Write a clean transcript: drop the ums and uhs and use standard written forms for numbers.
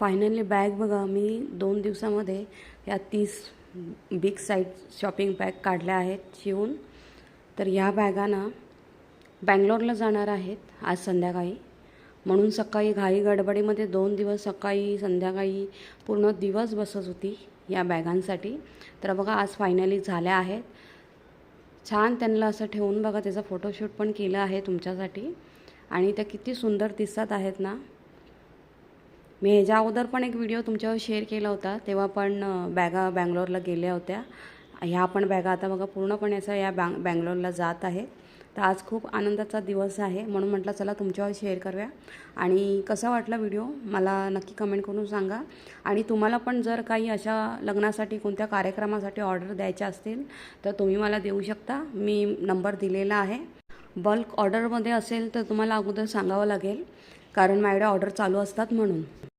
Finally bag बघा, मी 2 दिवसामध्ये या 30 बिग साईज शॉपिंग बॅग काढल्या आहेत शिवून. तर ह्या बॅगा ना बँगलोरला जाणार आहेत आज संध्याकाळी, म्हणून सकाळी घाई गडबडीमध्ये 2 दिवस सकाळी संध्याकाळी पूर्ण दिवस बसत होती या बॅगांसाठी. तर बघा आज फायनली झाल्या आहेत. छान त्यांना असं ठेवून बघा त्याचा फोटोशूट पण केलं आहे तुमच्यासाठी, आणि त्या किती सुंदर दिसत आहेत ना. मी ह्याच्या अगोदर पण एक व्हिडिओ तुमच्यावर शेअर केला होता, तेव्हा पण बॅगा बँगलोरला गेल्या होत्या. ह्या पण बॅगा आता बघा पूर्णपणे असं या बँगलोरला जात आहे. तर आज खूप आनंदाचा दिवस आहे, म्हणून म्हटलं चला तुमच्यावर शेअर करूया. आणि कसा वाटला व्हिडिओ मला नक्की कमेंट करून सांगा. आणि तुम्हाला पण जर काही अशा लग्नासाठी कोणत्या कार्यक्रमासाठी ऑर्डर द्यायच्या असतील तर तुम्ही मला देऊ शकता. मी नंबर दिलेला आहे. बल्क ऑर्डरमध्ये असेल तर तुम्हाला अगोदर सांगावं लागेल, कारण माझ्याकडे ऑर्डर चालू असतात म्हणून.